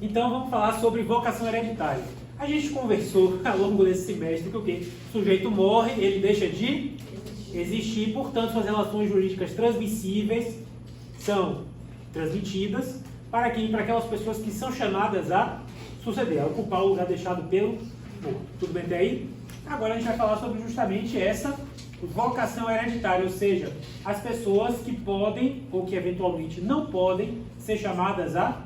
Então vamos falar sobre vocação hereditária. A gente conversou ao longo desse semestre que o quê? O sujeito morre, ele deixa de existir, portanto suas relações jurídicas transmissíveis são transmitidas para quem? Para aquelas pessoas que são chamadas a suceder, a ocupar o lugar deixado pelo morto. Tudo bem até aí? Agora a gente vai falar sobre justamente essa vocação hereditária, ou seja, as pessoas que podem ou que eventualmente não podem ser chamadas a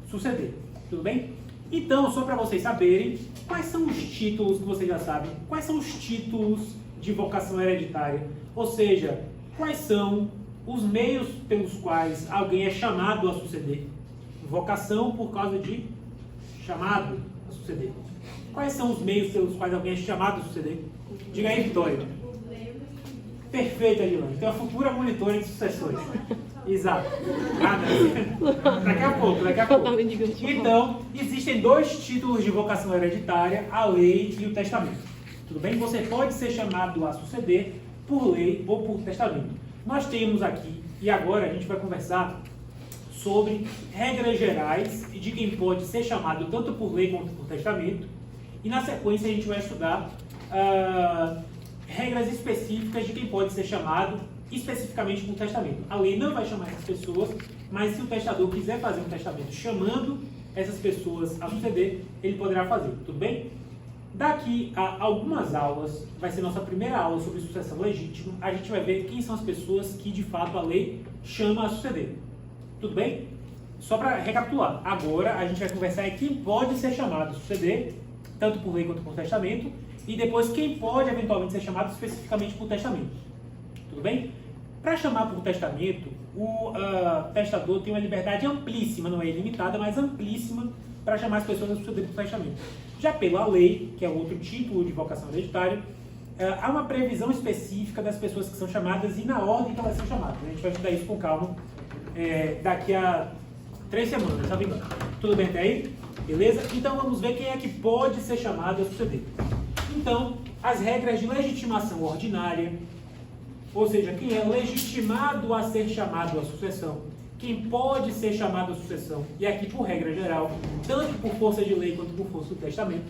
suceder. Tudo bem? Então, só para vocês saberem, quais são os títulos que vocês já sabem? Quais são os títulos de vocação hereditária? Ou seja, quais são os meios pelos quais alguém é chamado a suceder? Vocação por causa de chamado a suceder. Quais são os meios pelos quais alguém é chamado a suceder? Diga aí, Vitória. Perfeito, Adilane. Então, a futura monitora de sucessões. Exato. Daqui a pouco. Então, existem dois títulos de vocação hereditária, a lei e o testamento. Tudo bem? Você pode ser chamado a suceder por lei ou por testamento. Nós temos aqui, e agora a gente vai conversar sobre regras gerais de quem pode ser chamado tanto por lei quanto por testamento. E na sequência a gente vai estudar regras específicas de quem pode ser chamado especificamente por testamento. A lei não vai chamar essas pessoas, mas se o testador quiser fazer um testamento chamando essas pessoas a suceder, ele poderá fazer, tudo bem? Daqui a algumas aulas, vai ser nossa primeira aula sobre sucessão legítima, a gente vai ver quem são as pessoas que de fato a lei chama a suceder. Tudo bem? Só para recapitular, agora a gente vai conversar em quem pode ser chamado a suceder, tanto por lei quanto por testamento, e depois quem pode eventualmente ser chamado especificamente por testamento. Tudo bem? Para chamar por testamento, o testador tem uma liberdade amplíssima, não é ilimitada, mas amplíssima para chamar as pessoas a suceder por testamento. Já pela lei, que é outro título de vocação hereditária, há uma previsão específica das pessoas que são chamadas e na ordem que elas são chamadas. A gente vai estudar isso com calma daqui a 3 semanas, tá vendo? Tudo bem até aí? Beleza? Então vamos ver quem é que pode ser chamado a suceder. Então, as regras de legitimação ordinária, ou seja, quem é legitimado a ser chamado à sucessão, quem pode ser chamado à sucessão, e aqui por regra geral, tanto por força de lei quanto por força do testamento,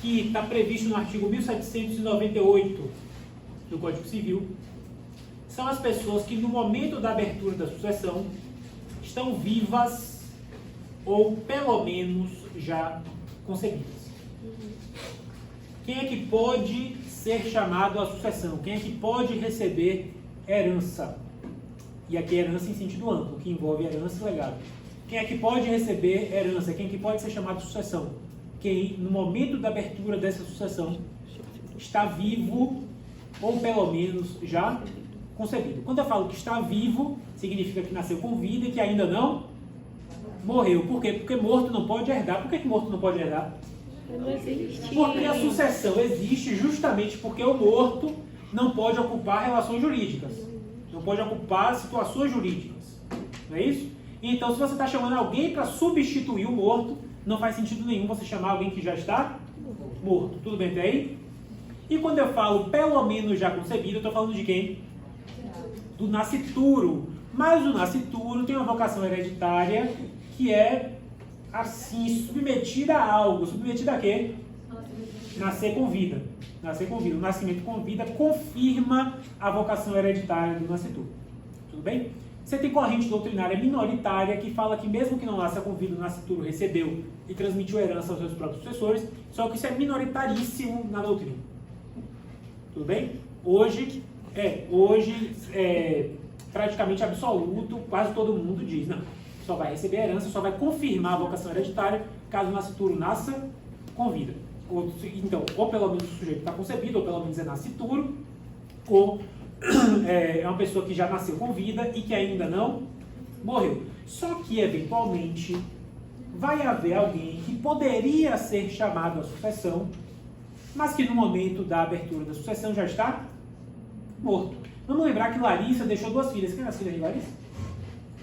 que está previsto no artigo 1798 do Código Civil, são as pessoas que no momento da abertura da sucessão estão vivas ou pelo menos já concebidas. Quem é que pode ser chamado à sucessão? Quem é que pode receber herança? E aqui herança em sentido amplo, que envolve herança e legado. Quem é que pode receber herança? Quem é que pode ser chamado de sucessão? Quem, no momento da abertura dessa sucessão, está vivo ou pelo menos já concebido. Quando eu falo que está vivo, significa que nasceu com vida e que ainda não morreu. Por quê? Porque morto não pode herdar. Por que morto não pode herdar? Não existe. Porque a sucessão existe justamente porque o morto não pode ocupar relações jurídicas. Não pode ocupar situações jurídicas. Não é isso? Então, se você está chamando alguém para substituir o morto, não faz sentido nenhum você chamar alguém que já está morto. Tudo bem até aí? E quando eu falo pelo menos já concebido, eu estou falando de quem? Do nascituro. Mas o nascituro tem uma vocação hereditária que é assim, submetida a algo. Submetida a quê? Nascer com vida. Nascer com vida. O nascimento com vida confirma a vocação hereditária do nascituro. Tudo bem? Você tem corrente doutrinária minoritária que fala que mesmo que não nasça com vida, o nascituro recebeu e transmitiu herança aos seus próprios sucessores, só que isso é minoritaríssimo na doutrina. Tudo bem? Hoje praticamente absoluto, quase todo mundo diz, não, só vai receber herança, só vai confirmar a vocação hereditária caso o nascituro nasça com vida. Então, ou pelo menos o sujeito está concebido, ou pelo menos é nascituro, ou é uma pessoa que já nasceu com vida e que ainda não morreu. Só que, eventualmente, vai haver alguém que poderia ser chamado à sucessão, mas que no momento da abertura da sucessão já está morto. Vamos lembrar que Larissa deixou 2 filhas. Quem é a filha de Larissa?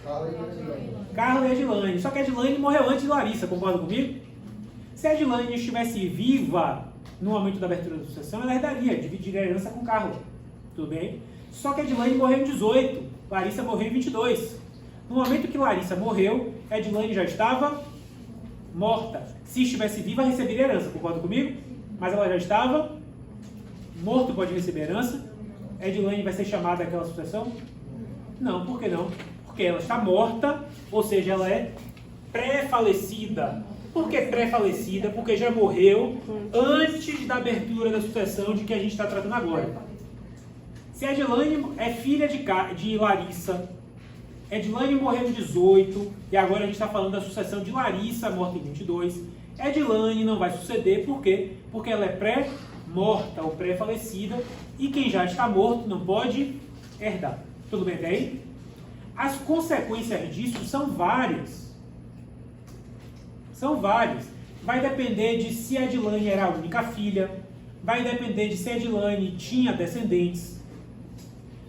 Carla e Adilane. Só que a Adilane morreu antes de Larissa, concorda comigo? Se a Adilane estivesse viva no momento da abertura da sucessão, ela herdaria, dividiria a herança com Carla. Tudo bem? Só que a Adilane morreu em 18, Larissa morreu em 22. No momento que Larissa morreu, Edilane já estava morta. Se estivesse viva, receberia herança, concorda comigo? Mas ela já estava morta, pode receber herança. Edilane vai ser chamada àquela sucessão? Não, por que não? Porque ela está morta, ou seja, ela é pré-falecida. Por que pré-falecida? Porque já morreu antes da abertura da sucessão de que a gente está tratando agora. Se Edilane é filha de Larissa, Edilane morreu em 18, e agora a gente está falando da sucessão de Larissa, morta em 22. Edilane não vai suceder, por quê? Porque ela é pré-morta ou pré-falecida, e quem já está morto não pode herdar. Tudo bem até aí? As consequências disso são várias. São várias. Vai depender de se Edilane era a única filha, vai depender de se Edilane tinha descendentes,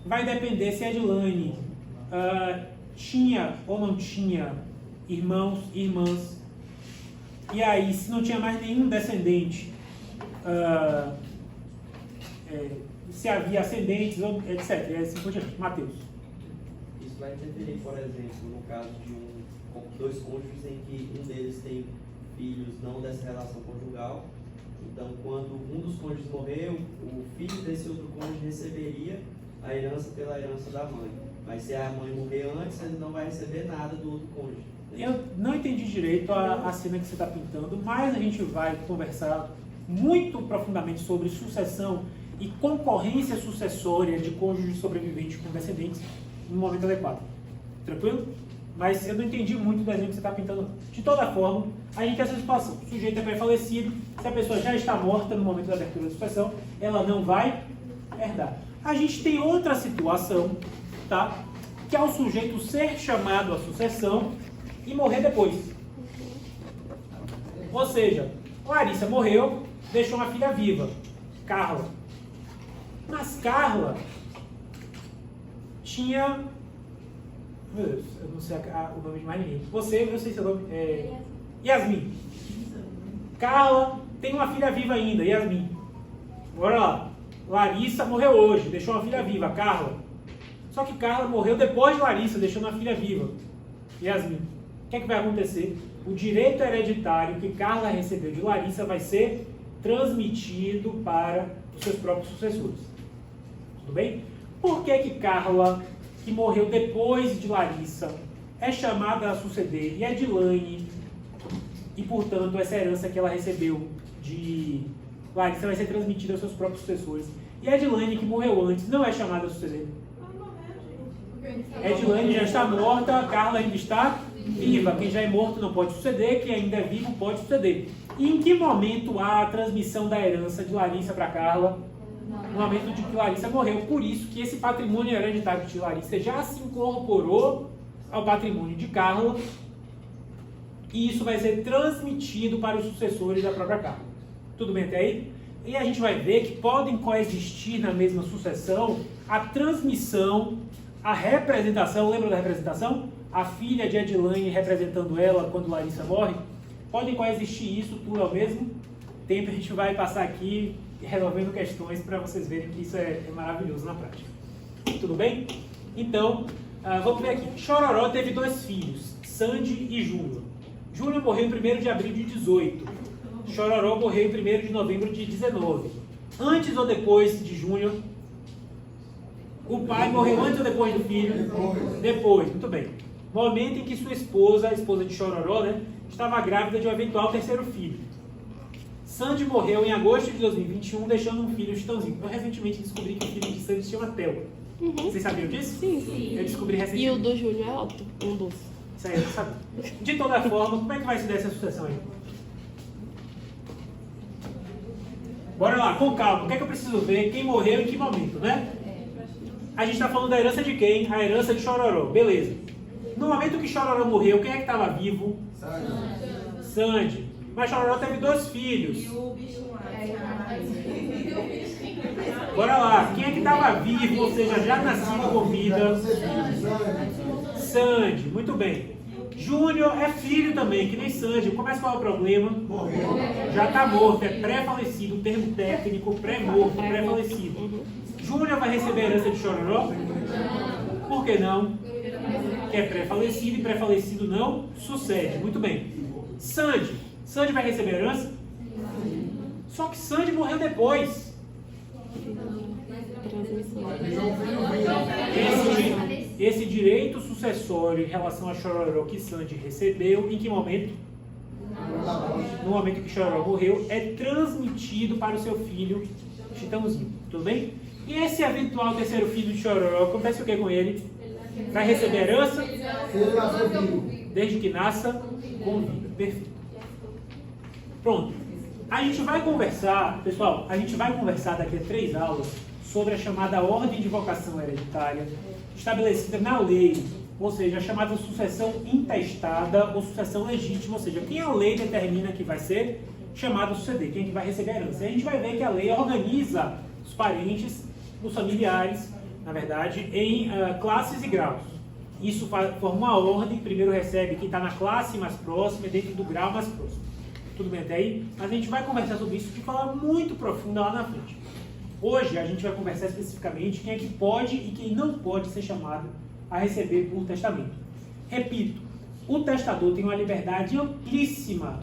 vai depender se Edilane tinha ou não tinha irmãos e irmãs. E aí, se não tinha mais nenhum descendente, se havia ascendentes, etc. E assim por diante. Mateus. Isso vai interferir, por exemplo, no caso de dois cônjuges em que um deles tem filhos não dessa relação conjugal. Então, quando um dos cônjuges morreu, o filho desse outro cônjuge receberia a herança pela herança da mãe. Mas se a mãe morrer antes, ele não vai receber nada do outro cônjuge. Eu não entendi direito a cena que você está pintando, mas a gente vai conversar muito profundamente sobre sucessão e concorrência sucessória de cônjuges sobreviventes com descendentes no momento adequado. Tranquilo? Mas eu não entendi muito o desenho que você está pintando. De toda forma, a gente tem essa situação. O sujeito é pré-falecido, se a pessoa já está morta no momento da abertura da sucessão, ela não vai herdar. A gente tem outra situação, tá? Que é o sujeito ser chamado à sucessão e morrer depois. Ou seja, Larissa morreu, deixou uma filha viva, Carla. Mas Carla tinha... Meu Deus, eu não sei o nome de mais ninguém. Você, eu sei seu nome. Yasmin. Carla tem uma filha viva ainda, Yasmin. Bora lá. Larissa morreu hoje, deixou uma filha viva, Carla. Só que Carla morreu depois de Larissa, deixando uma filha viva, Yasmin. O que é que vai acontecer? O direito hereditário que Carla recebeu de Larissa vai ser transmitido para os seus próprios sucessores. Tudo bem? Por que Carla, que morreu depois de Larissa, é chamada a suceder e Edilane, e portanto essa herança que ela recebeu de Larissa vai ser transmitida aos seus próprios sucessores? E Edilane, que morreu antes, não é chamada a suceder? Edilane já está morta, Carla ainda está viva. Quem já é morto não pode suceder, quem ainda é vivo pode suceder. E em que momento há a transmissão da herança de Larissa para Carla? No momento de que Larissa morreu. Por isso que esse patrimônio hereditário de Larissa já se incorporou ao patrimônio de Carla, e isso vai ser transmitido para os sucessores da própria Carla. Tudo bem até aí? E a gente vai ver que podem coexistir na mesma sucessão a transmissão, a representação. Lembra da representação? A filha de Edilane representando ela quando Larissa morre. Podem coexistir isso tudo ao mesmo tempo. A gente vai passar aqui resolvendo questões para vocês verem que isso é maravilhoso na prática. Tudo bem? Então, vamos ver aqui. Chororó teve 2 filhos, Sandy e Júnior. Júnior morreu em 1º de abril de 18. Chororó morreu em 1º de novembro de 19. Antes ou depois de Júnior? O pai morreu antes ou depois do filho? Depois, muito bem. Momento em que sua esposa, a esposa de Chororó, né, estava grávida de um eventual 3º filho. Sandy morreu em agosto de 2021, deixando um filho, Chitãozinho. Eu recentemente descobri que o filho de Sandy se chama Theo. Vocês sabiam disso? Sim. Eu descobri recentemente. E o do Júnior é Otto, um dos. Isso aí, eu não sabia. De toda forma, como é que vai se dar essa sucessão aí? Bora lá, com calma. O que é que eu preciso ver? Quem morreu em que momento, né? A gente está falando da herança de quem? A herança de Chororó. Beleza. No momento que Chororó morreu, quem é que estava vivo? Sandy. Mas Chororó teve 2 filhos. Bora lá. Quem é que estava vivo, ou seja, já nascido com vida? Sandy. Muito bem. Júnior é filho também, que nem Sandy. Mas qual é o problema? Morreu. Já está morto. É pré-falecido. O termo técnico, pré-morto, pré-falecido. Júnior vai receber a herança de Chororó? Por que não? porque é pré-falecido e pré-falecido não sucede. Muito bem. Sandy. Sandy vai receber herança? Só que Sandy morreu depois. Esse direito sucessório em relação a Chororó que Sandy recebeu, em que momento? No momento que Chororó morreu, é transmitido para o seu filho Chitãozinho. Tudo bem? E esse eventual terceiro filho de Chororó, acontece o que com ele? Vai receber herança? Desde que nasça com vida. Perfeito. Pronto. A gente vai conversar, pessoal, a gente vai conversar daqui a 3 aulas sobre a chamada ordem de vocação hereditária estabelecida na lei, ou seja, a chamada sucessão intestada ou sucessão legítima, ou seja, quem a lei determina que vai ser chamado a suceder, quem vai receber a herança. E a gente vai ver que a lei organiza os parentes, os familiares, na verdade, em classes e graus. Isso forma uma ordem, primeiro recebe quem está na classe mais próxima, dentro do grau mais próximo. Tudo bem até aí? Mas a gente vai conversar sobre isso de forma muito profunda lá na frente. Hoje a gente vai conversar especificamente quem é que pode e quem não pode ser chamado a receber por testamento. Repito, o testador tem uma liberdade amplíssima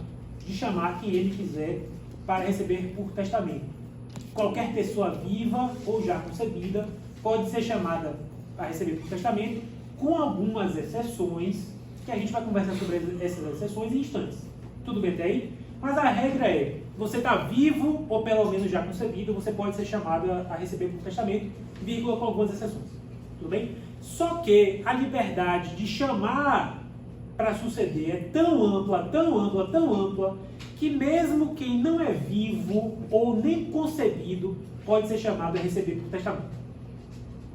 de chamar quem ele quiser para receber por testamento. Qualquer pessoa viva ou já concebida pode ser chamada a receber por testamento, com algumas exceções, que a gente vai conversar sobre essas exceções em instantes. Tudo bem até aí? Mas a regra é, você está vivo ou pelo menos já concebido, você pode ser chamado a receber por testamento, vírgula, com algumas exceções. Tudo bem? Só que a liberdade de chamar para suceder é tão ampla, tão ampla, tão ampla, que mesmo quem não é vivo ou nem concebido pode ser chamado a receber por testamento.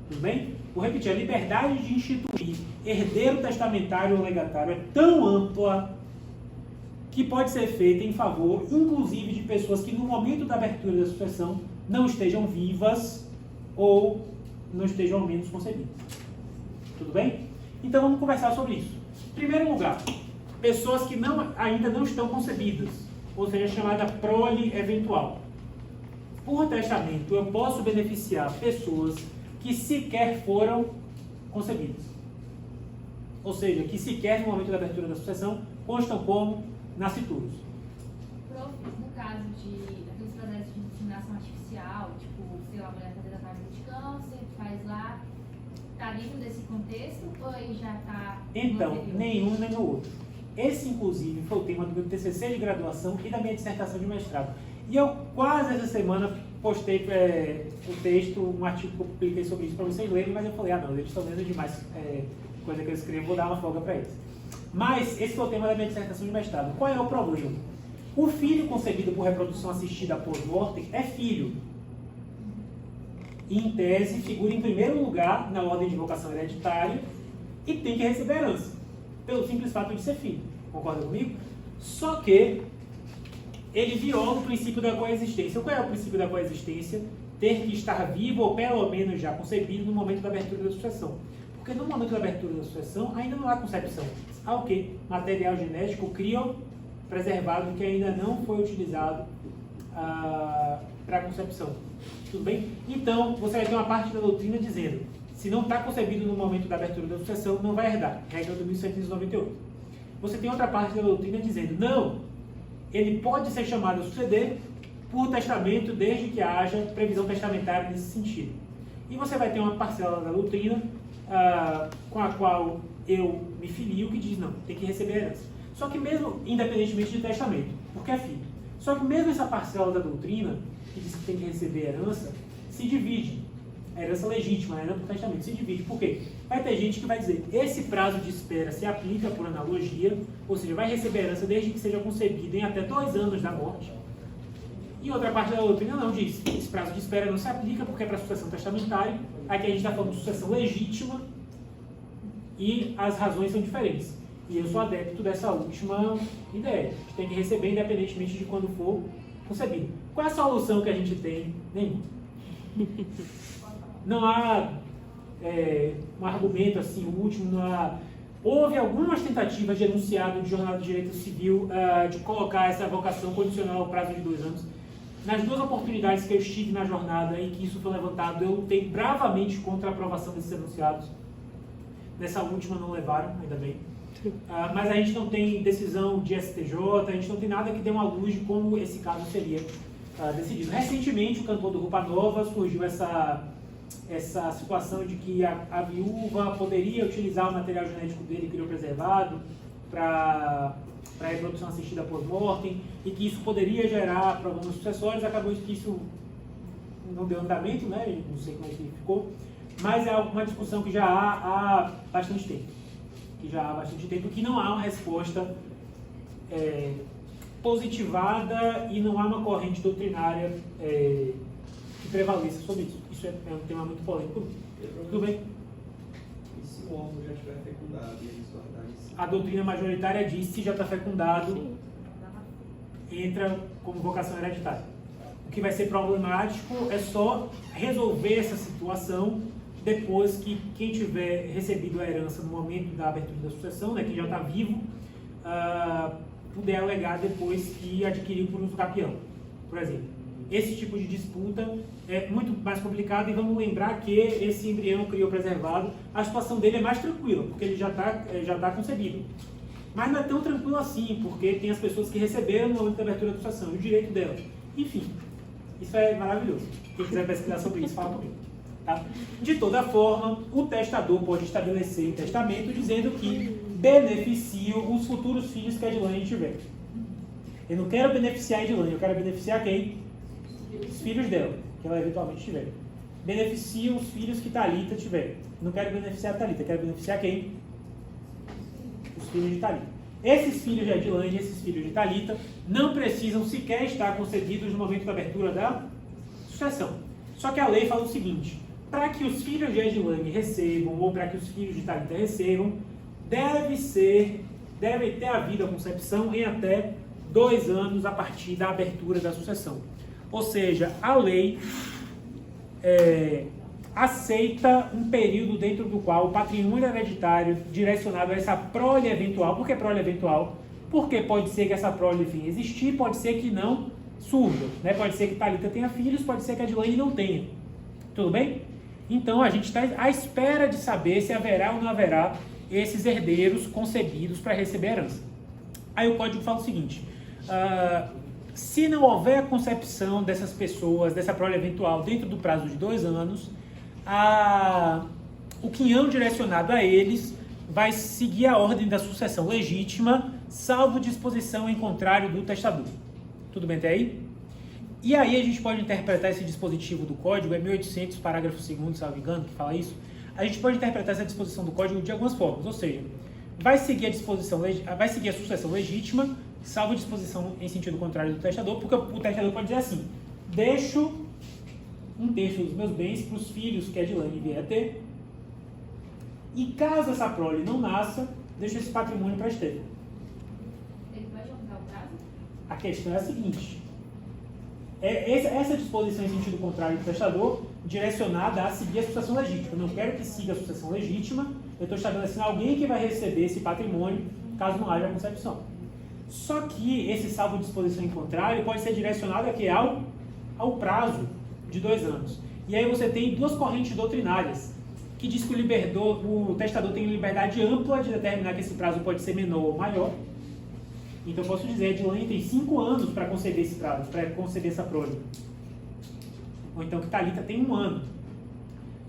Tudo bem? Vou repetir, a liberdade de instituir herdeiro testamentário ou legatário é tão ampla que pode ser feita em favor, inclusive, de pessoas que no momento da abertura da sucessão não estejam vivas ou não estejam ao menos concebidas. Tudo bem? Então vamos conversar sobre isso. Em primeiro lugar, pessoas que ainda não estão concebidas, ou seja, chamada prole eventual. Por testamento, eu posso beneficiar pessoas que sequer foram concebidas. Ou seja, que sequer no momento da abertura da sucessão constam como nascituros. Prof, no caso daqueles processos de inseminação artificial, tipo, sei lá, a mulher fazer tratamento de câncer, faz lá, está dentro desse contexto ou aí já está... Então, nenhum nem no outro. Esse, inclusive, foi o tema do meu TCC de graduação e da minha dissertação de mestrado. E eu quase essa semana postei o texto, um artigo que eu publiquei sobre isso para vocês lerem, mas eu falei, não, eles estão lendo demais coisa que eu escrevo, vou dar uma folga para eles. Mas esse foi o tema da minha dissertação de mestrado. Qual é o problema? O filho concebido por reprodução assistida pós-mortem é filho. E, em tese, figura em primeiro lugar na ordem de vocação hereditária e tem que receber herança, pelo simples fato de ser filho. Concorda comigo? Só que ele viola o princípio da coexistência. Qual é o princípio da coexistência? Ter que estar vivo ou pelo menos já concebido no momento da abertura da sucessão. Porque no momento da abertura da sucessão ainda não há concepção. Há o quê? Material genético criopreservado que ainda não foi utilizado para concepção. Tudo bem? Então, você vai ter uma parte da doutrina dizendo, se não está concebido no momento da abertura da sucessão, não vai herdar. Regra do 1798. Você tem outra parte da doutrina dizendo, não, ele pode ser chamado a suceder por testamento desde que haja previsão testamentária nesse sentido. E você vai ter uma parcela da doutrina com a qual eu me filio, que diz, não, tem que receber herança. Só que mesmo, independentemente de testamento, porque é filho. Só que mesmo essa parcela da doutrina, que diz que tem que receber herança, se divide. A herança legítima, a herança por testamento, se divide. Por quê? Vai ter gente que vai dizer, esse prazo de espera se aplica por analogia, ou seja, vai receber herança desde que seja concebido em até 2 anos da morte. E outra parte da doutrina não diz, esse prazo de espera não se aplica porque é para sucessão testamentária, aqui a gente está falando de sucessão legítima e as razões são diferentes. E eu sou adepto dessa última ideia, que tem que receber independentemente de quando for concebido. Qual é a solução que a gente tem? Nenhuma. Não há um argumento assim, o último, não há... Houve algumas tentativas de enunciado de Jornal do Direito Civil de colocar essa vocação condicional ao prazo de 2 anos. Nas 2 oportunidades que eu estive na jornada em que isso foi levantado, eu lutei bravamente contra a aprovação desses enunciados. Nessa última não levaram, ainda bem. Mas a gente não tem decisão de STJ, a gente não tem nada que dê uma luz de como esse caso seria decidido. Recentemente, o cantor do Roupa Nova surgiu essa situação de que a viúva poderia utilizar o material genético dele criopreservado para reprodução assistida pós-mortem e que isso poderia gerar problemas sucessórios. Acabou que isso não deu andamento, né? Não sei como é que ficou, mas é uma discussão que já há bastante tempo. Que não há uma resposta positivada e não há uma corrente doutrinária que prevaleça sobre isso. Isso é um tema muito polêmico. Tudo bem? E se o órgão já estiver fecundado e eles guardarem isso? A doutrina majoritária diz que se já está fecundado, entra como vocação hereditária. O que vai ser problemático é só resolver essa situação depois que quem tiver recebido a herança no momento da abertura da sucessão, né, quem já está vivo, puder alegar depois que adquiriu por uso capião, por exemplo. Esse tipo de disputa é muito mais complicado e vamos lembrar que esse embrião criopreservado, a situação dele é mais tranquila, porque ele já tá concebido. Mas não é tão tranquilo assim, porque tem as pessoas que receberam no momento da abertura da sucessão, e o direito delas. Enfim, isso é maravilhoso. Quem quiser pesquisar sobre isso, fala comigo. Tá? De toda forma, o testador pode estabelecer em testamento dizendo que beneficia os futuros filhos que a Edilane tiver. Eu não quero beneficiar a Edilane, eu quero beneficiar quem? Os filhos dela, que ela eventualmente tiver. Beneficia os filhos que Thalita tiver. Não quero beneficiar a Thalita, quero beneficiar quem? Os filhos de Thalita. Esses filhos de Edilane e esses filhos de Thalita não precisam sequer estar concedidos no momento da abertura da sucessão. Só que a lei fala o seguinte: para que os filhos de Edilane recebam, ou para que os filhos de Thalita recebam, deve ter havido a concepção em até 2 anos a partir da abertura da sucessão. Ou seja, a lei aceita um período dentro do qual o patrimônio hereditário direcionado a essa prole eventual. Por que prole eventual? Porque pode ser que essa prole venha existir, pode ser que não surja. Né? Pode ser que Thalita tenha filhos, pode ser que a Edilane não tenha. Tudo bem? Então a gente está à espera de saber se haverá ou não haverá esses herdeiros concebidos para receber a herança. Aí o código fala o seguinte: se não houver a concepção dessas pessoas, dessa prole eventual, dentro do prazo de 2 anos, o quinhão direcionado a eles vai seguir a ordem da sucessão legítima, salvo disposição em contrário do testador. Tudo bem até aí? E aí a gente pode interpretar esse dispositivo do código, é 1800, parágrafo 2º, se não me engano, que fala isso. A gente pode interpretar essa disposição do código de algumas formas, ou seja, vai seguir a sucessão legítima, salvo disposição em sentido contrário do testador, porque o testador pode dizer assim: deixo 1/3 dos meus bens para os filhos que a Edilane vier a ter, e caso essa prole não nasça, deixo esse patrimônio para Estevão. Ele pode aumentar o prazo? A questão é a seguinte: essa disposição em sentido contrário do testador, direcionada a seguir a sucessão legítima. Eu não quero que siga a sucessão legítima, eu estou estabelecendo alguém que vai receber esse patrimônio, caso não haja concepção. Só que esse salvo disposição em contrário pode ser direcionado aqui ao prazo de 2 anos. E aí você tem 2 correntes doutrinárias, que diz que o testador tem liberdade ampla de determinar que esse prazo pode ser menor ou maior. Então eu posso dizer, a Edilane tem 5 anos para conceder esse prazo, para conceder essa prole. Ou então que Thalita tem 1 ano.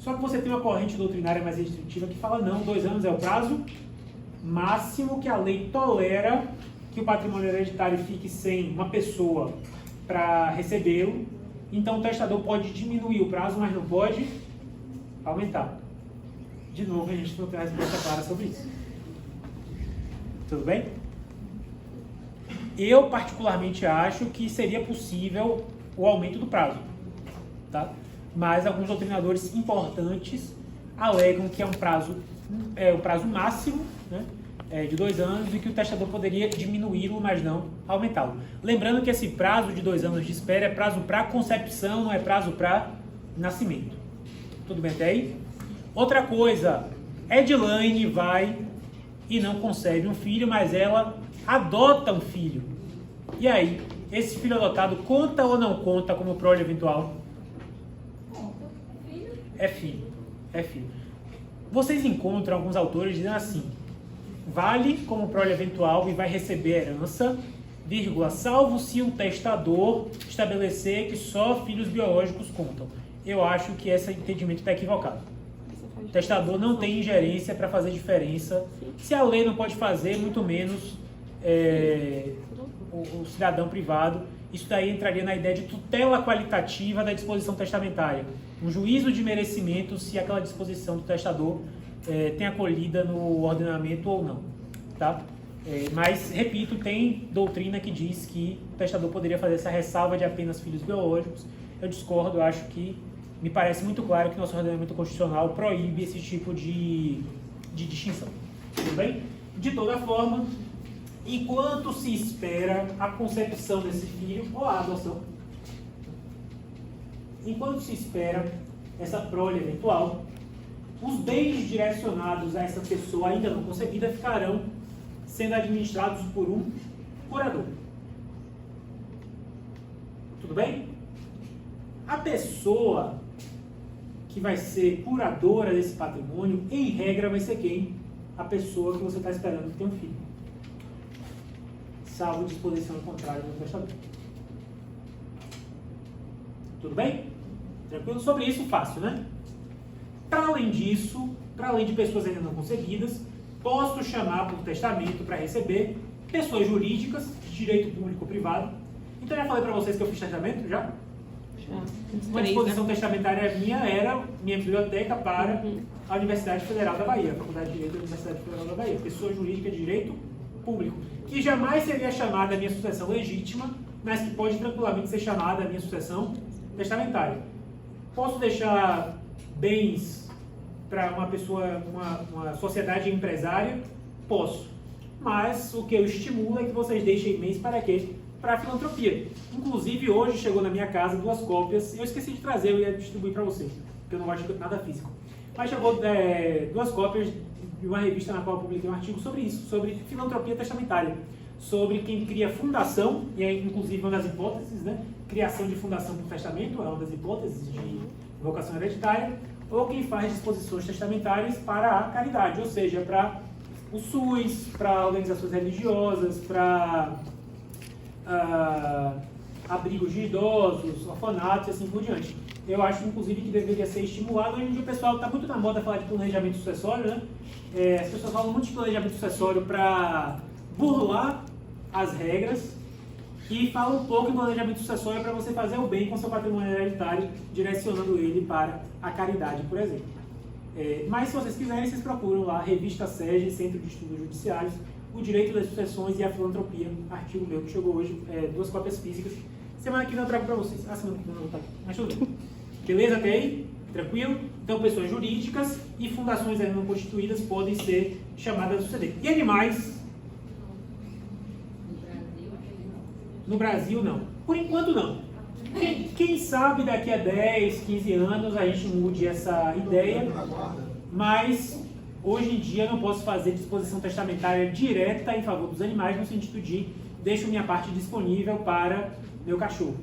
Só que você tem uma corrente doutrinária mais restritiva que fala não, 2 anos é o prazo máximo que a lei tolera que o patrimônio hereditário fique sem uma pessoa para recebê-lo. Então o testador pode diminuir o prazo, mas não pode aumentar. De novo, a gente não tem uma resposta clara sobre isso. Tudo bem? Eu particularmente acho que seria possível o aumento do prazo, tá? Mas alguns doutrinadores importantes alegam que é o prazo máximo, né, de 2 anos, e que o testador poderia diminuí-lo, mas não aumentá-lo. Lembrando que esse prazo de 2 anos de espera é prazo para concepção, não é prazo para nascimento. Tudo bem até aí? Outra coisa, Edilane vai e não concebe um filho, mas ela adota um filho. E aí, esse filho adotado conta ou não conta como prole eventual? Conta. Filho? É filho. É filho. vocês encontram alguns autores dizendo assim: vale como prole eventual e vai receber herança, vírgula, salvo se o testador estabelecer que só filhos biológicos contam. Eu acho que esse entendimento está equivocado. O testador não tem ingerência para fazer diferença. Se a lei não pode fazer, muito menos o cidadão privado. Isso daí entraria na ideia de tutela qualitativa da disposição testamentária. Um juízo de merecimento se aquela disposição do testador tem acolhida no ordenamento ou não. Tá? Mas, repito, tem doutrina que diz que o testador poderia fazer essa ressalva de apenas filhos biológicos. Eu discordo, eu acho que me parece muito claro que nosso ordenamento constitucional proíbe esse tipo de distinção. Tudo bem? De toda forma, enquanto se espera a concepção desse filho ou a adoção, enquanto se espera essa prole eventual, os bens direcionados a essa pessoa ainda não concebida ficarão sendo administrados por um curador. Tudo bem? A pessoa que vai ser curadora desse patrimônio, em regra, vai ser quem? A pessoa que você está esperando que tenha um filho. Salvo disposição contrária do testador. Tudo bem? Tranquilo? Sobre isso, fácil, né? Para além disso, para além de pessoas ainda não concebidas, posso chamar por testamento para receber pessoas jurídicas de direito público ou privado. Então, já falei para vocês que eu fiz testamento, já? Uma disposição testamentária minha era minha biblioteca para a Universidade Federal da Bahia, a Faculdade de Direito da Universidade Federal da Bahia, pessoa jurídica de direito público, que jamais seria chamada a minha sucessão legítima, mas que pode tranquilamente ser chamada a minha sucessão testamentária. Posso deixar bens para uma pessoa, uma sociedade empresária? Posso. Mas o que eu estimulo é que vocês deixem bens para quê? Para a filantropia. Inclusive, hoje chegou na minha casa 2 cópias, eu esqueci de trazer, eu ia distribuir para vocês, porque eu não gosto de nada físico. Mas chegou 2 cópias de uma revista na qual eu publiquei um artigo sobre isso, sobre filantropia testamentária, sobre quem cria fundação, e é inclusive uma das hipóteses, né? Criação de fundação por testamento, é uma das hipóteses de vocação hereditária, ou quem faz disposições testamentárias para a caridade, ou seja, para o SUS, para organizações religiosas, para abrigos de idosos, orfanatos e assim por diante. Eu acho, inclusive, que deveria ser estimulado. Hoje em dia o pessoal está muito na moda falar de planejamento sucessório, né? As pessoas falam muito de planejamento sucessório para burlar as regras e falam um pouco em planejamento sucessório para você fazer o bem com seu patrimônio hereditário, direcionando ele para a caridade, por exemplo. Mas, se vocês quiserem, vocês procuram lá, Revista SEGE, Centro de Estudos Judiciários, O Direito das Sucessões e a Filantropia, artigo meu que chegou hoje, 2 cópias físicas. Semana que vem eu trago para vocês. Semana que vem eu não vou estar aqui, mas tudo bem. Beleza até aí? Tranquilo? Então, pessoas jurídicas e fundações ainda não constituídas podem ser chamadas a suceder. E animais? No Brasil, não. Por enquanto, não. Quem sabe daqui a 10, 15 anos a gente mude essa ideia, mas hoje em dia eu não posso fazer disposição testamentária direta em favor dos animais, no sentido de deixo minha parte disponível para meu cachorro.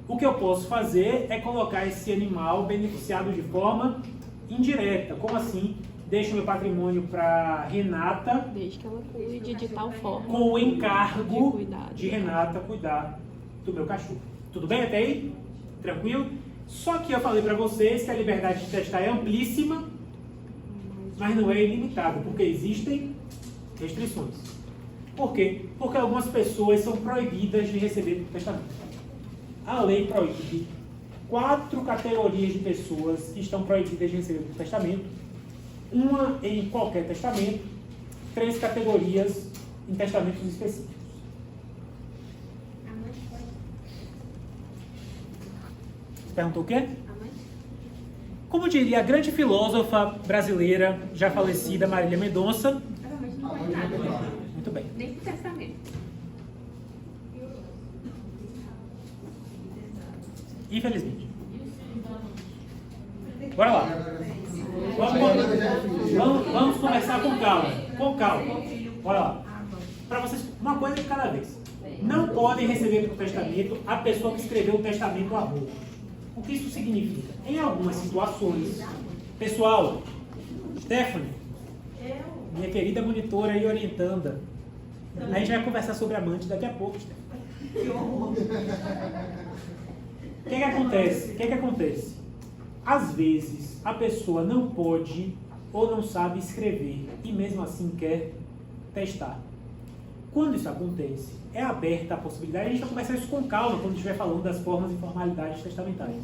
O que eu posso fazer é colocar esse animal beneficiado de forma indireta. Como assim? Deixo meu patrimônio para Renata, desde que ela cuide de tal forma, com o encargo de Renata cuidar do meu cachorro. Tudo bem até aí? Tranquilo? Só que eu falei para vocês que a liberdade de testar é amplíssima, mas não é ilimitada, porque existem restrições. Por quê? Porque algumas pessoas são proibidas de receber testamento. A lei proíbe 4 categorias de pessoas que estão proibidas de receber testamento, uma em qualquer testamento, 3 categorias em testamentos específicos. Perguntou o quê? Como diria a grande filósofa brasileira, já falecida, Marília Mendonça. Não pode nada. Muito bem. Nem pro testamento. Infelizmente. Bora lá. Vamos conversar com calma. Com calma. Bora lá. Para vocês, uma coisa de cada vez. Não podem receber por testamento a pessoa que escreveu o testamento a roubo. O que isso significa? Em algumas situações, pessoal, Stephanie, minha querida monitora e orientanda. A gente vai conversar sobre amante daqui a pouco, Stephanie. Que horror. O que acontece? O que acontece? Às vezes, a pessoa não pode ou não sabe escrever e mesmo assim quer testar. Quando isso acontece, é aberta a possibilidade, a gente vai conversar isso com calma quando estiver falando das formas e formalidades testamentárias.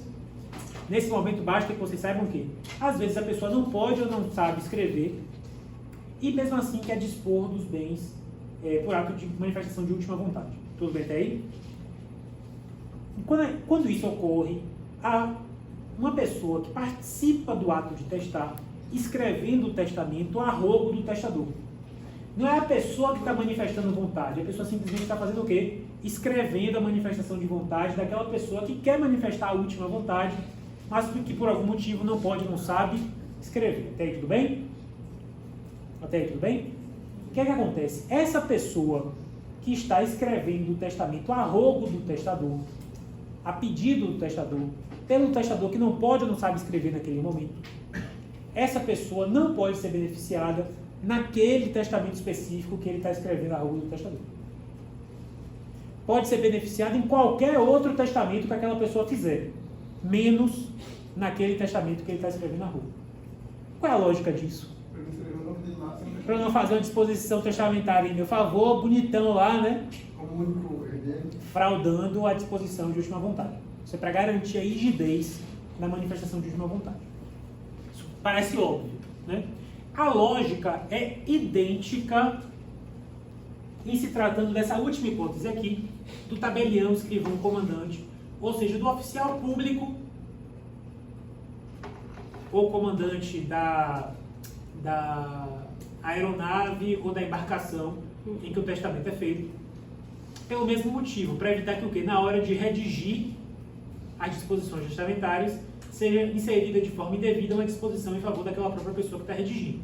Nesse momento, basta que vocês saibam que, às vezes, a pessoa não pode ou não sabe escrever e mesmo assim quer dispor dos bens por ato de manifestação de última vontade. Tudo bem até aí? Quando isso ocorre, há uma pessoa que participa do ato de testar, escrevendo o testamento a rogo do testador. Não é a pessoa que está manifestando vontade, a pessoa simplesmente está fazendo o quê? Escrevendo a manifestação de vontade daquela pessoa que quer manifestar a última vontade, mas que por algum motivo não pode, não sabe escrever. Até aí tudo bem? Até aí tudo bem? O que é que acontece? Essa pessoa que está escrevendo o testamento a rogo do testador, a pedido do testador, pelo testador que não pode ou não sabe escrever naquele momento, essa pessoa não pode ser beneficiada naquele testamento específico que ele está escrevendo a rogo do testador. Pode ser beneficiada em qualquer outro testamento que aquela pessoa fizer, menos naquele testamento que ele está escrevendo a rogo. Qual é a lógica disso? Para não fazer uma disposição testamentária em meu favor, bonitão lá, né? Como único herdeiro. Fraudando a disposição de última vontade. Isso é para garantir a rigidez na manifestação de última vontade. Isso parece óbvio, né? A lógica é idêntica em se tratando dessa última hipótese aqui, do tabelião, escrivão, comandante, ou seja, do oficial público ou comandante da aeronave ou da embarcação em que o testamento é feito, pelo mesmo motivo, para evitar que o quê? Na hora de redigir as disposições testamentárias, seja inserida de forma indevida uma disposição em favor daquela própria pessoa que está redigindo.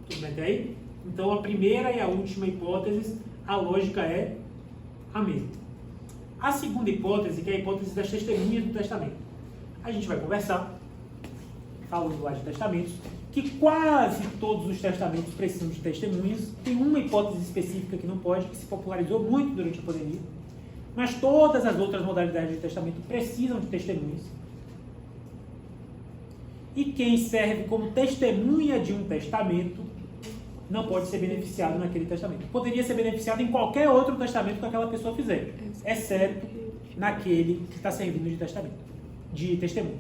Tudo bem até aí? Então, a primeira e a última hipótese, a lógica é a mesma. A segunda hipótese, que é a hipótese das testemunhas do testamento. A gente vai conversar, falando lá de testamentos, que quase todos os testamentos precisam de testemunhas. Tem uma hipótese específica que não pode, que se popularizou muito durante a pandemia, mas todas as outras modalidades de testamento precisam de testemunhas. E quem serve como testemunha de um testamento não pode ser beneficiado naquele testamento. Poderia ser beneficiado em qualquer outro testamento que aquela pessoa fizer, exceto naquele que está servindo de testamento, de testemunha.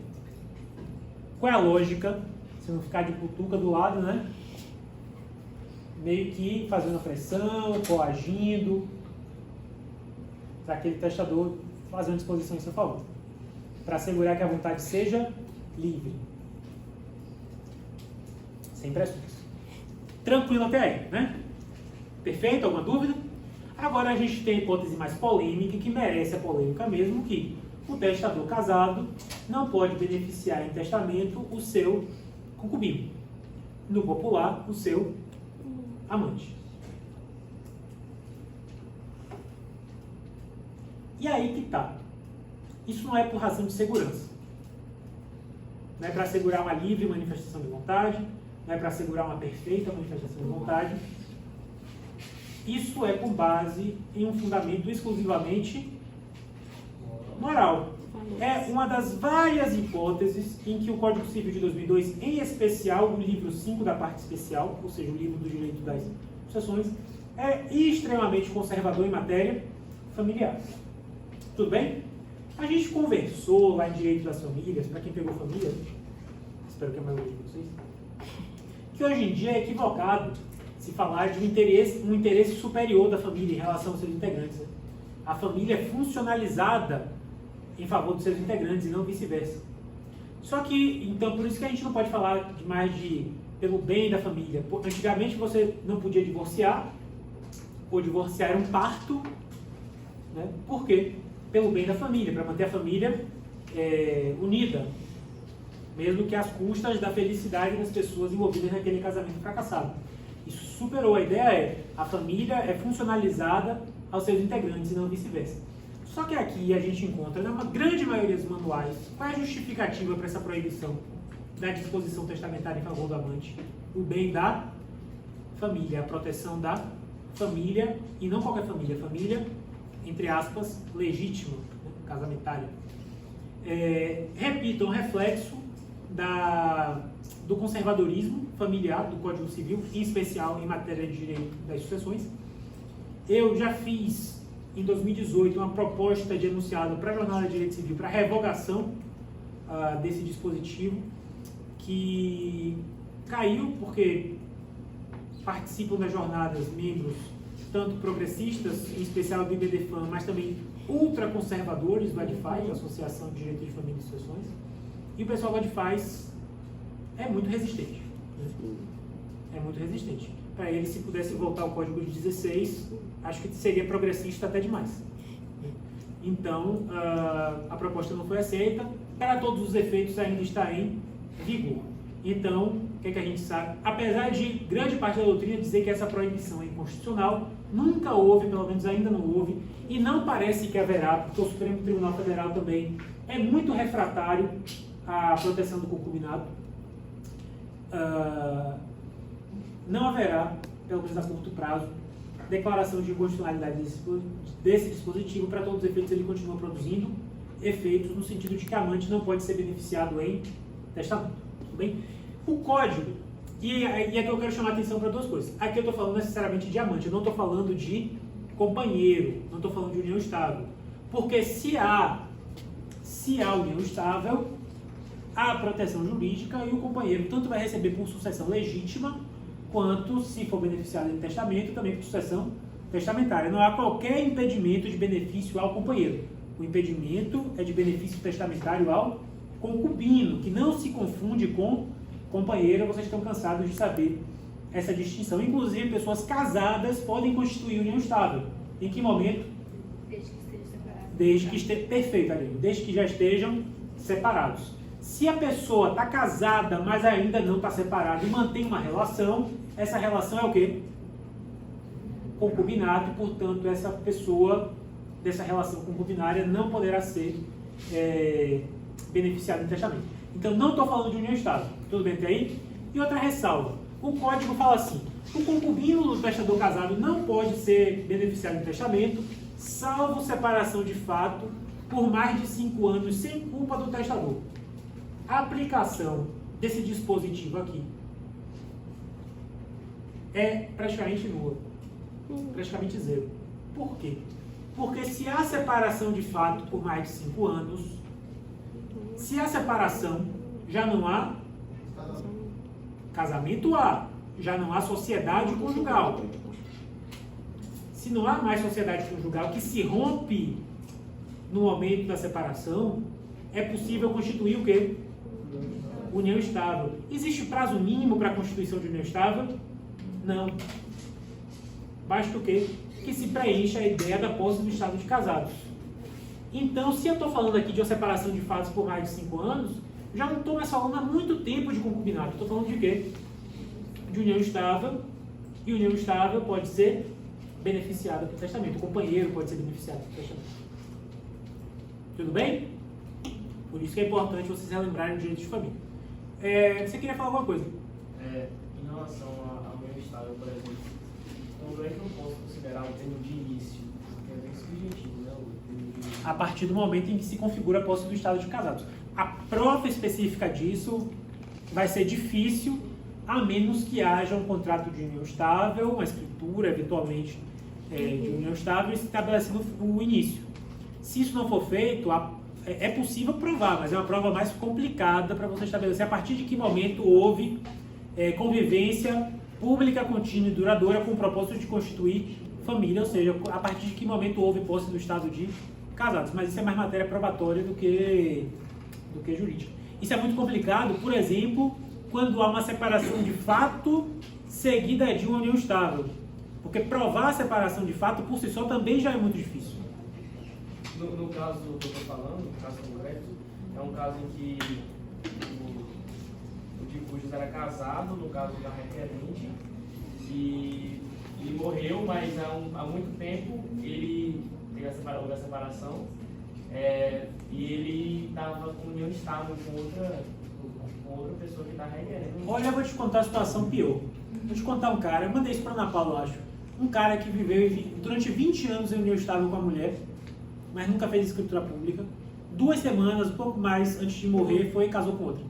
Qual é a lógica? Se não ficar de cutuca do lado, né? Meio que fazendo pressão, coagindo, para aquele testador fazer uma disposição em seu favor, para assegurar que a vontade seja livre, sem pressões. Tranquilo até aí, né? Perfeito? Alguma dúvida? Agora a gente tem a hipótese mais polêmica, que merece a polêmica mesmo, que o testador casado não pode beneficiar em testamento o seu concubino. No popular, o seu amante. E aí que tá. Isso não é por razão de segurança. Não é para assegurar uma livre manifestação de vontade, não é para assegurar uma perfeita manifestação de vontade. Isso é com base em um fundamento exclusivamente moral. É uma das várias hipóteses em que o Código Civil de 2002, em especial o livro 5 da parte especial, ou seja, o livro do direito das sucessões, é extremamente conservador em matéria familiar. Tudo bem? A gente conversou lá em Direito das Famílias, para quem pegou família, espero que a maioria de vocês, que hoje em dia é equivocado se falar de um interesse superior da família em relação aos seus integrantes. A família é funcionalizada em favor dos seus integrantes e não vice-versa. Só que, então, por isso que a gente não pode falar pelo bem da família. Antigamente você não podia divorciar, ou divorciar era um parto, né? Por quê? Pelo bem da família, para manter a família unida, mesmo que às custas da felicidade das pessoas envolvidas naquele casamento fracassado. Isso superou. A ideia a família é funcionalizada aos seus integrantes e não vice-versa. Só que aqui a gente encontra, na grande maioria dos manuais, qual é a justificativa para essa proibição? da disposição testamentária em favor do amante, o bem da família, a proteção da família, e não qualquer família, família, entre aspas, legítima, né, casamentária. Repito, um reflexo do conservadorismo familiar do Código Civil, em especial em matéria de direito das sucessões. Eu já fiz, em 2018, uma proposta de enunciado para a Jornada de Direito Civil para revogação desse dispositivo, que caiu porque participam das jornadas membros tanto progressistas, em especial do IBDFAM, mas também ultraconservadores do ADFAI, Associação de Direito de Família e Sucessões, e o pessoal do ADFAI é muito resistente. Né? É muito resistente. Para ele, se pudesse voltar ao Código de 16, acho que seria progressista até demais. Então, a proposta não foi aceita. Para todos os efeitos, ainda está em vigor. Então, o que é que a gente sabe? Apesar de grande parte da doutrina dizer que essa proibição é inconstitucional, nunca houve, pelo menos ainda não houve, e não parece que haverá, porque o Supremo Tribunal Federal também é muito refratário à proteção do concubinato. Não haverá, pelo menos a curto prazo, declaração de inconstitucionalidade desse dispositivo. Para todos os efeitos, ele continua produzindo efeitos no sentido de que amante não pode ser beneficiado em testamento. Tudo bem? O código, e aqui eu quero chamar a atenção para duas coisas. Aqui eu estou falando necessariamente de amante, eu não estou falando de companheiro, não estou falando de união estável. Porque se há união estável, há proteção jurídica e o companheiro tanto vai receber por sucessão legítima, quanto, se for beneficiado em testamento, também por sucessão testamentária. Não há qualquer impedimento de benefício ao companheiro. O impedimento é de benefício testamentário ao concubino, que não se confunde com companheiro. Vocês estão cansados de saber essa distinção. Inclusive, pessoas casadas podem constituir união estável. Em que momento? Desde que esteja separado. Desde que esteja perfeito, amigo. Desde que já estejam separados. Se a pessoa está casada, mas ainda não está separada e mantém uma relação, essa relação é o quê? Concubinato, e, portanto, essa pessoa dessa relação concubinária não poderá ser beneficiada em testamento. Então, não estou falando de união estável. Tudo bem até aí? E outra ressalva. O código fala assim: o concubino do testador casado não pode ser beneficiado em testamento, salvo separação de fato por mais de 5 anos sem culpa do testador. A aplicação desse dispositivo aqui é praticamente nula, praticamente zero. Por quê? Porque se há separação de fato por mais de 5 anos, se há separação, já não há casamento, já não há sociedade conjugal. Se não há mais sociedade conjugal que se rompe no momento da separação, é possível constituir o quê? União estável. Existe prazo mínimo para a constituição de união estável? Não. Basta o quê? Que se preencha a ideia da posse do estado de casados. Então, se eu estou falando aqui de uma separação de fatos por mais de 5 anos, já não estou mais falando há muito tempo de concubinato. Estou falando de quê? De união estável. E união estável pode ser beneficiada por testamento. O companheiro pode ser beneficiado por testamento. Tudo bem? Por isso que é importante vocês relembrarem o direito de família. Você queria falar alguma coisa? Em relação à união estável, por exemplo, quando é que eu posso considerar o termo de início? Porque é bem subjetivo, né? O termo de início. A partir do momento em que se configura a posse do estado de casados. A prova específica disso vai ser difícil, a menos que haja um contrato de união estável, uma escritura, eventualmente, de união estável, estabelecendo o início. Se isso não for feito, é possível provar, mas é uma prova mais complicada para você estabelecer a partir de que momento houve convivência pública, contínua e duradoura com o propósito de constituir família, ou seja, a partir de que momento houve posse do estado de casados. Mas isso é mais matéria probatória do que jurídica. Isso é muito complicado, por exemplo, quando há uma separação de fato seguida de uma união estável. Porque provar a separação de fato por si só também já é muito difícil. No caso que eu estou falando, no caso concreto, é um caso em que o de cujos era casado, no caso da requerente, e ele morreu, mas há muito tempo ele teve a separação, e ele estava com união estável com com outra pessoa que está requerendo. Olha, eu vou te contar a situação pior. Vou te contar um cara, eu mandei isso para Ana Paula, eu acho. Um cara que viveu durante 20 anos em união estável com a mulher, mas nunca fez escritura pública. 2 semanas, um pouco mais antes de morrer, foi e casou com outra.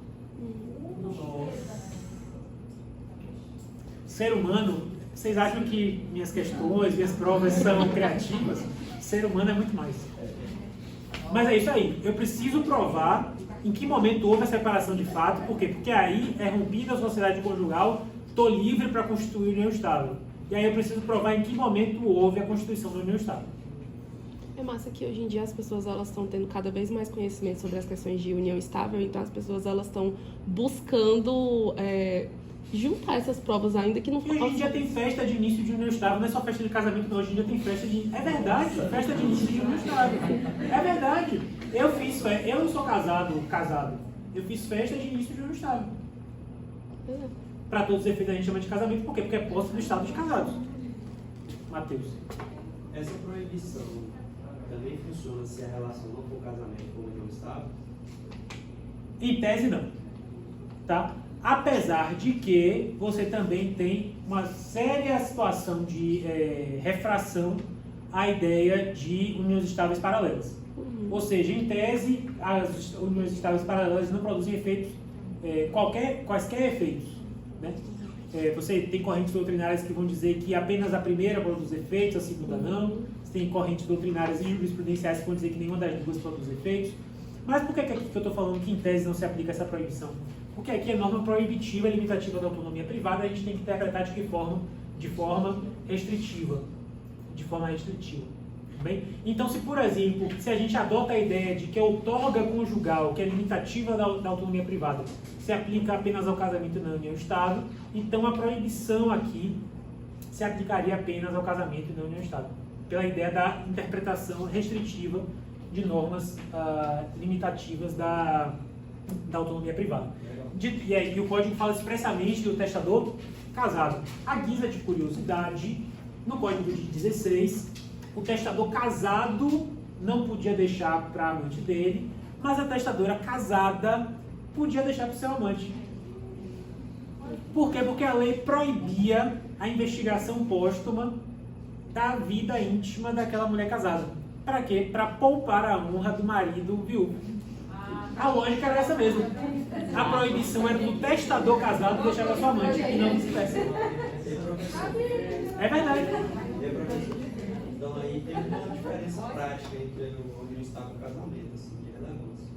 Ser humano, vocês acham que minhas questões, minhas provas são criativas? Ser humano é muito mais. Mas é isso aí, eu preciso provar em que momento houve a separação de fato. Por quê? Porque aí é rompida a sociedade conjugal, estou livre para constituir união estável. E aí eu preciso provar em que momento houve a constituição da união estável. É massa que hoje em dia as pessoas elas estão tendo cada vez mais conhecimento sobre as questões de união estável, então as pessoas elas estão buscando juntar essas provas ainda que não... E hoje em dia tem festa de início de união estável, não é só festa de casamento, não. Hoje em dia tem festa de... É verdade, festa de início de união estável. É verdade. Eu não sou casado. Eu fiz festa de início de união estável. Para todos os efeitos a gente chama de casamento, por quê? Porque é posse do estado de casados. Matheus. Essa proibição também funciona se a relação não for casamento ou união estável? Em tese não. Tá? Apesar de que você também tem uma séria situação de refração à ideia de uniões estáveis paralelas. Ou seja, em tese, as uniões estáveis paralelas não produzem efeitos, quaisquer efeitos. Né? Você tem correntes doutrinárias que vão dizer que apenas a primeira produz efeitos, a segunda não. Você tem correntes doutrinárias e jurisprudenciais que vão dizer que nenhuma das duas produz efeitos. Mas por que aqui que eu estou falando que em tese não se aplica essa proibição? Porque aqui é norma proibitiva e limitativa da autonomia privada, a gente tem que interpretar de que forma? De forma restritiva. Bem? Então, se por exemplo, se a gente adota a ideia de que a outorga conjugal, que é limitativa da autonomia privada, se aplica apenas ao casamento na união estável, então a proibição aqui se aplicaria apenas ao casamento na união estável, pela ideia da interpretação restritiva de normas limitativas da autonomia privada. E aí o código fala expressamente do testador casado. A guisa de curiosidade, no código de 16, o testador casado não podia deixar para a amante dele, mas a testadora casada podia deixar para o seu amante. Por quê? Porque a lei proibia a investigação póstuma da vida íntima daquela mulher casada. Para quê? Para poupar a honra do marido viúvo. A lógica era essa mesmo. A proibição era do testador casado deixar para sua amante e não vice-versa. É verdade. Então aí tem uma diferença prática entre o união estável e o casamento, assim, de relevância.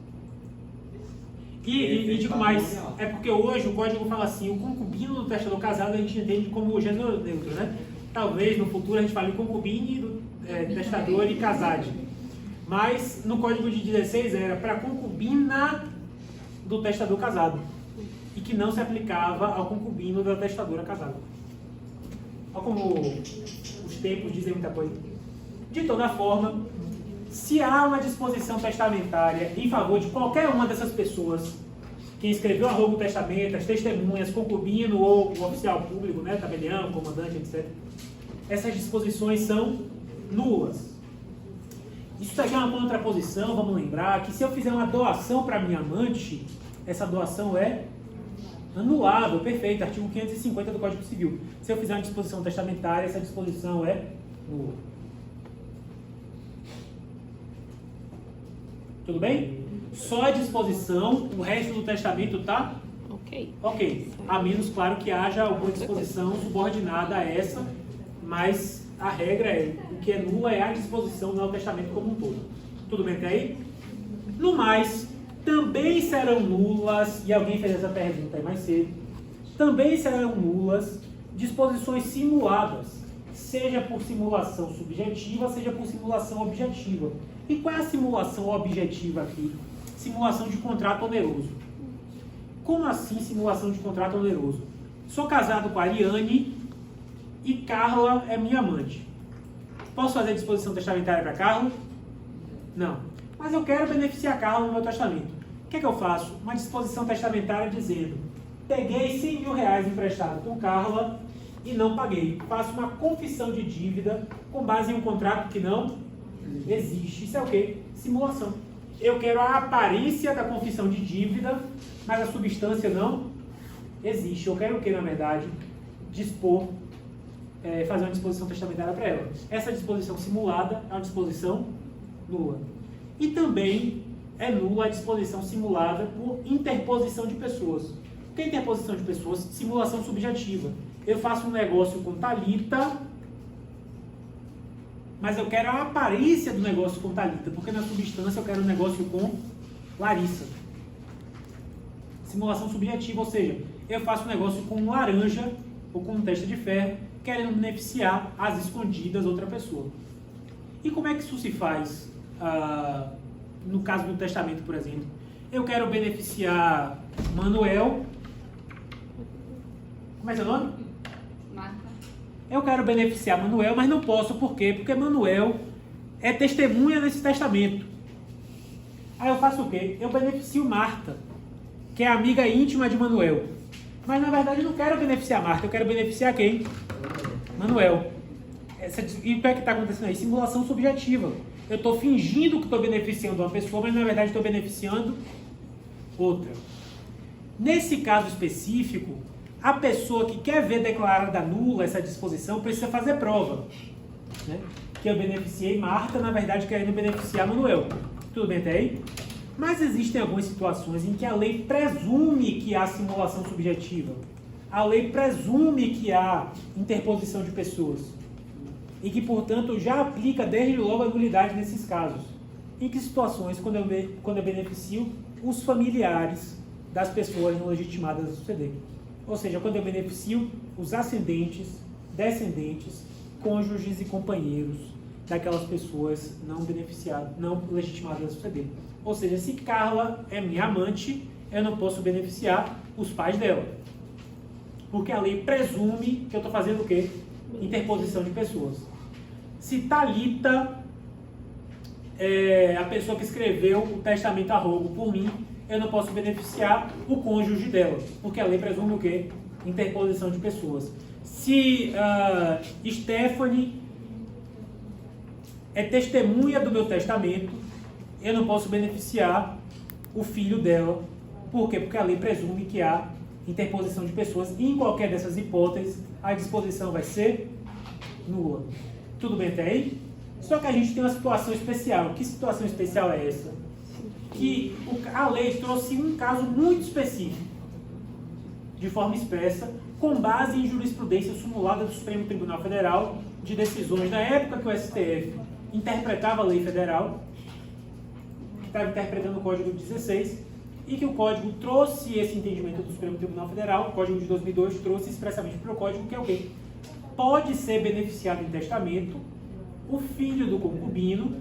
E digo mais, é porque hoje o código fala assim, o concubino do testador casado a gente entende como gênero neutro, né? Talvez no futuro a gente fale concubine do testador e casade. Mas no código de 16 era para concubina do testador casado. E que não se aplicava ao concubino da testadora casada. Olha como os tempos dizem muita coisa. De toda forma, se há uma disposição testamentária em favor de qualquer uma dessas pessoas, quem escreveu a rogo o testamento, as testemunhas, concubino ou o oficial público, né, tabelião, comandante, etc., essas disposições são nulas. Isso daqui é uma contraposição, vamos lembrar, que se eu fizer uma doação para minha amante, essa doação é anulável, perfeito, artigo 550 do Código Civil. Se eu fizer uma disposição testamentária, essa disposição é nula. Tudo bem? Só a disposição, o resto do testamento tá? Ok. A menos, claro, que haja alguma disposição subordinada a essa, mas a regra é, o que é nula é a disposição, não é o testamento como um todo. Tudo bem até aí? No mais, também serão nulas, e alguém fez essa pergunta aí mais cedo, também serão nulas disposições simuladas, seja por simulação subjetiva, seja por simulação objetiva. E qual é a simulação objetiva aqui? Simulação de contrato oneroso. Como assim simulação de contrato oneroso? Sou casado com a Ariane e Carla é minha amante. Posso fazer disposição testamentária para Carla? Não. Mas eu quero beneficiar a Carla no meu testamento. O que é que eu faço? Uma disposição testamentária dizendo: peguei 100 mil reais emprestado com Carla e não paguei. Faço uma confissão de dívida com base em um contrato que não existe. Isso é o quê? Simulação. eu quero a aparência da confissão de dívida, mas a substância não existe. Eu quero o que, na verdade? Dispor, fazer uma disposição testamentária para ela. Essa disposição simulada é uma disposição nula. E também é nula a disposição simulada por interposição de pessoas. O que é interposição de pessoas? Simulação subjetiva. Eu faço um negócio com Thalita, mas eu quero a aparência do negócio com Thalita, porque na substância eu quero um negócio com Larissa. Simulação subjetiva, ou seja, eu faço um negócio com um laranja ou com um testa de ferro, querendo beneficiar às escondidas outra pessoa. E como é que isso se faz? No caso do testamento, por exemplo, eu quero beneficiar Manuel. Como é seu nome? Marta. Eu quero beneficiar Manuel, mas não posso. Por quê? Porque Manuel é testemunha nesse testamento. Aí eu faço o quê? Eu beneficio Marta, que é amiga íntima de Manuel. Mas na verdade eu não quero beneficiar Marta, eu quero beneficiar quem? Manuel. E o que é que está acontecendo aí? Simulação subjetiva. Eu estou fingindo que estou beneficiando uma pessoa, mas na verdade estou beneficiando outra. Nesse caso específico, a pessoa que quer ver declarada nula essa disposição precisa fazer prova, né? Que eu beneficiei Marta, na verdade querendo beneficiar Manuel. Tudo bem até aí? Mas existem algumas situações em que a lei presume que há simulação subjetiva. A lei presume que há interposição de pessoas. E que, portanto, já aplica desde logo a nulidade nesses casos. Em que situações? Quando eu beneficio os familiares das pessoas não legitimadas a suceder. Ou seja, quando eu beneficio os ascendentes, descendentes, cônjuges e companheiros daquelas pessoas não beneficiadas, não legitimadas a suceder. Ou seja, se Carla é minha amante, eu não posso beneficiar os pais dela. Porque a lei presume que eu estou fazendo o quê? Interposição de pessoas. Se Thalita é a pessoa que escreveu o testamento a rogo por mim, eu não posso beneficiar o cônjuge dela, porque a lei presume o quê? Interposição de pessoas. Se Stephanie é testemunha do meu testamento, eu não posso beneficiar o filho dela. Por quê? Porque a lei presume que há interposição de pessoas e em qualquer dessas hipóteses a disposição vai ser nula. Tudo bem até aí? Só que a gente tem uma situação especial. Que situação especial é essa? Que a lei trouxe um caso muito específico, de forma expressa, com base em jurisprudência simulada do Supremo Tribunal Federal, de decisões na época que o STF interpretava a lei federal, que estava interpretando o Código 16, e que o Código trouxe esse entendimento do Supremo Tribunal Federal, o Código de 2002 trouxe expressamente para o Código, que é o quê? Pode ser beneficiado em testamento o filho do concubino,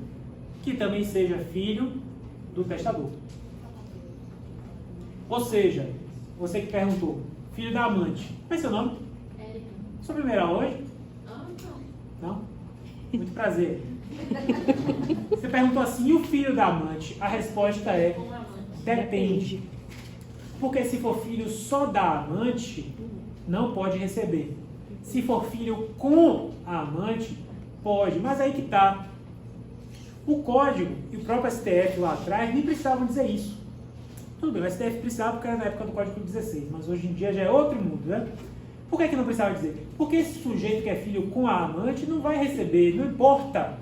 que também seja filho do testador. Ou seja, você que perguntou, filho da amante, qual é seu nome? Érica. Sua primeira aula hoje? Não. Não? Muito prazer. Você perguntou assim, e o filho da amante? A resposta é, depende. Porque se for filho só da amante, não pode receber. Se for filho com a amante, pode. Mas aí que está. O Código e o próprio STF lá atrás nem precisavam dizer isso. Tudo bem, o STF precisava porque era na época do Código 16, mas hoje em dia já é outro mundo, né? Por que não precisava dizer? Porque esse sujeito que é filho com a amante não vai receber, não importa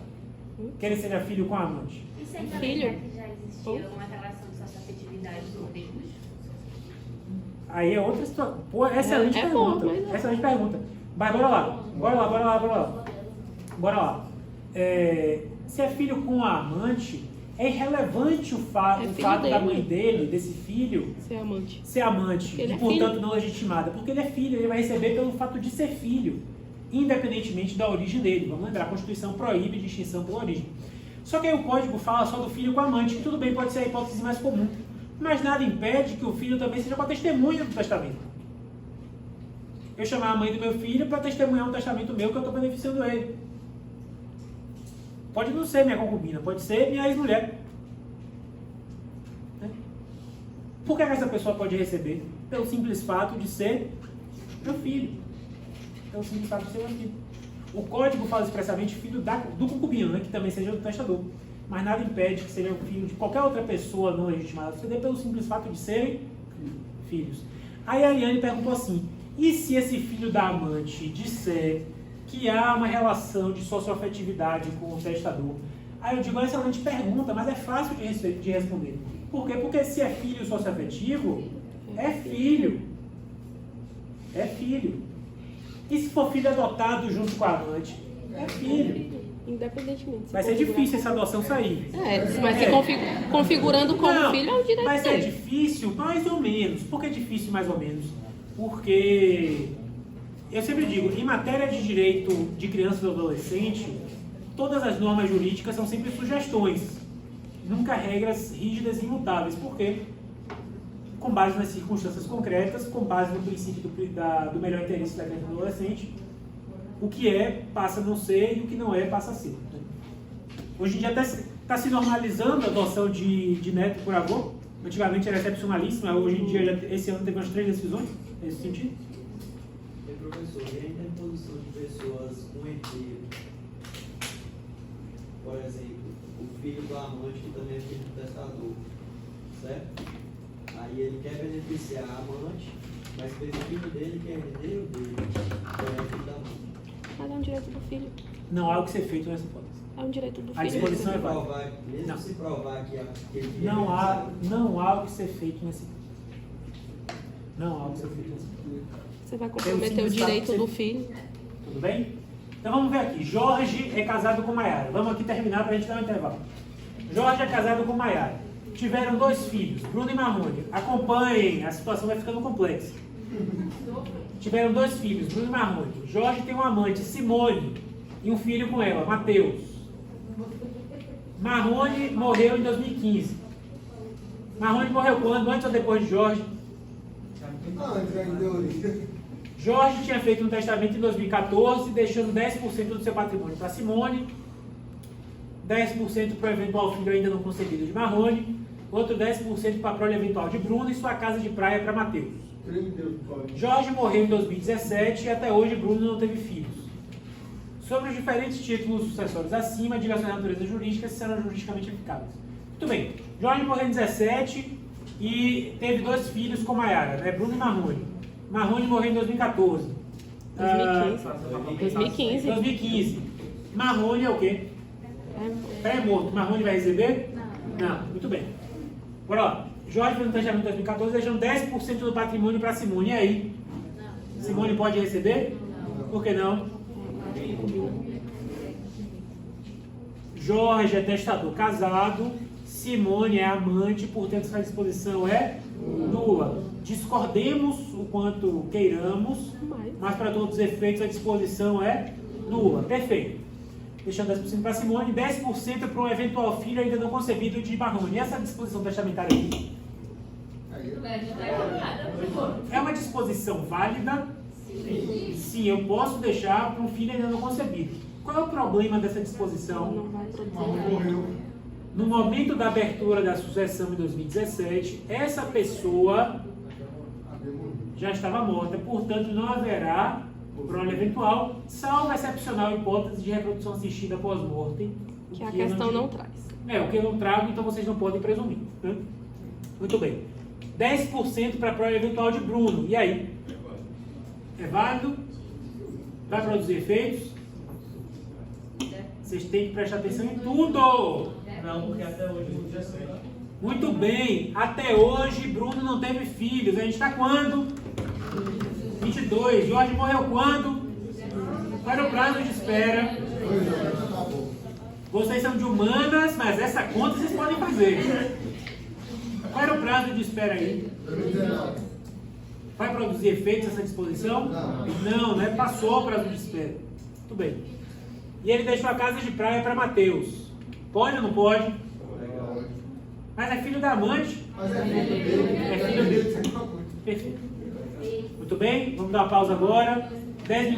que ele seja filho com a amante. E se ainda Filho? que já existia uma relação de socioafetividade com primos? Aí é outra situação. Pô, excelente É bom, pergunta. mas é. Excelente pergunta. Mas bora lá. Bora lá. Se é filho com a amante, é irrelevante o fato da dele. mãe dele, desse filho, Ser amante. ser amante, Porque ele e é portanto filho. não legitimada. Porque ele é filho, ele vai receber pelo fato de ser filho, independentemente da origem dele. Vamos lembrar, a Constituição proíbe distinção pela origem. Só que aí o Código fala só do filho com a amante, que tudo bem, pode ser a hipótese mais comum. Mas nada impede que o filho também seja com a testemunha do testamento. Eu chamar a mãe do meu filho para testemunhar um testamento meu que eu estou beneficiando ele. Pode não ser minha concubina, pode ser minha ex-mulher. Né? Por que essa pessoa pode receber? Pelo simples fato de ser meu filho. Pelo simples fato de ser meu filho. O Código fala expressamente filho do concubino, né? Que também seja do testador. mas nada impede que seja o filho de qualquer outra pessoa não legitimada, pelo simples fato de serem filhos. Aí a Ariane perguntou assim, e se esse filho da amante disser que há uma relação de socioafetividade com o testador? Aí eu digo, é uma excelente pergunta, mas é fácil de responder. Por quê? Porque se é filho socioafetivo, é filho. É filho. E se for filho adotado junto com a amante, é filho. Independentemente. Vai ser difícil essa adoção sair. Mas se configurando como Não, filho é um direito vai ser dele. difícil, mais ou menos. Por que difícil, mais ou menos? Porque, eu sempre digo, em matéria de direito de criança e adolescente, todas as normas jurídicas são sempre sugestões, nunca regras rígidas e imutáveis. Por quê? Com base nas circunstâncias concretas, com base no princípio do melhor interesse da criança e do adolescente, o que é passa a não ser e o que não é passa a ser. Hoje em dia até está se normalizando a adoção de neto por avô. Antigamente era excepcionalíssima, hoje em dia, esse ano teve umas 3 decisões nesse sentido. E professor, e a interposição de pessoas com herdeiro? Por exemplo, o filho do amante que também é filho do testador, certo? Aí ele quer beneficiar a amante, mas tem o filho dele que é herdeiro dele, que é filho da amante. Mas é um direito do filho. Não há o que ser feito nessa hipótese. É um direito do A filho. disposição é Mesmo válida. Não. se provar que ele Não há o que ser feito nesse. Não há o que ser feito nesse. Você vai Tem um comprometer o simples direito fato de do ser- filho. Tudo bem? Então vamos ver aqui. Jorge é casado com Maiara. Vamos aqui terminar para a gente dar um intervalo. Jorge é casado com Maiara. Tiveram 2 filhos, Bruno e Marrone. Acompanhem, a situação vai ficando complexa. Tiveram 2 filhos, Bruno e Marrone. Jorge tem uma amante, Simone, e um filho com ela, Mateus. Marrone morreu em 2015. Marrone morreu quando? Antes ou depois de Jorge? Jorge tinha feito um testamento em 2014, deixando 10% do seu patrimônio para Simone, 10% para o eventual filho ainda não concebido de Marrone, outro 10% para a prole eventual de Bruno e sua casa de praia para Mateus. Jorge morreu em 2017 e até hoje Bruno não teve filhos. Sobre os diferentes títulos sucessórios acima, diga sua natureza jurídica se serão juridicamente eficazes. Muito bem, Jorge morreu em 2017 e teve 2 filhos com Maiara, né? Bruno e Marrone. Marrone morreu em 2014. 2015. 2015. Marrone é o quê? Pré-morto. Marrone vai receber? Não. Muito bem. Bora lá. Jorge fez um testamento em 2014, deixando 10% do patrimônio para Simone. E aí? Simone pode receber? Por que não? Jorge é testador casado, Simone é amante, portanto essa disposição é nula. Discordemos o quanto queiramos, mas para todos os efeitos a disposição é nula. Perfeito. Deixando 10% para Simone, 10% para um eventual filho ainda não concebido de Marrone. E essa disposição testamentária aqui? É uma disposição válida? Sim, eu posso deixar para um filho ainda não concebido. Qual é o problema dessa disposição? Não vai produzir. No momento da abertura da sucessão em 2017, essa pessoa já estava morta, portanto não haverá prole eventual, salvo a excepcional hipótese de reprodução assistida pós-mortem. Que a questão não traz. O que eu não trago, então vocês não podem presumir. Né? Muito bem. 10% para a prole eventual de Bruno. E aí? É válido? Vai produzir efeitos? Vocês têm que prestar atenção em tudo! Não, porque até hoje não tinha certo. Muito bem, até hoje Bruno não teve filhos. A gente está quando? 22. Jorge morreu quando? Qual era o prazo de espera? Vocês são de humanas, mas essa conta vocês podem fazer. Qual era o prazo de espera aí? Vai produzir efeitos essa disposição? Não, né? Passou o prazo de espera. Muito bem. E ele deixou a casa de praia para Mateus. Pode ou não pode? Mas é filho da amante? É filho dele. Perfeito. Muito bem, vamos dar uma pausa agora. 10 minutos.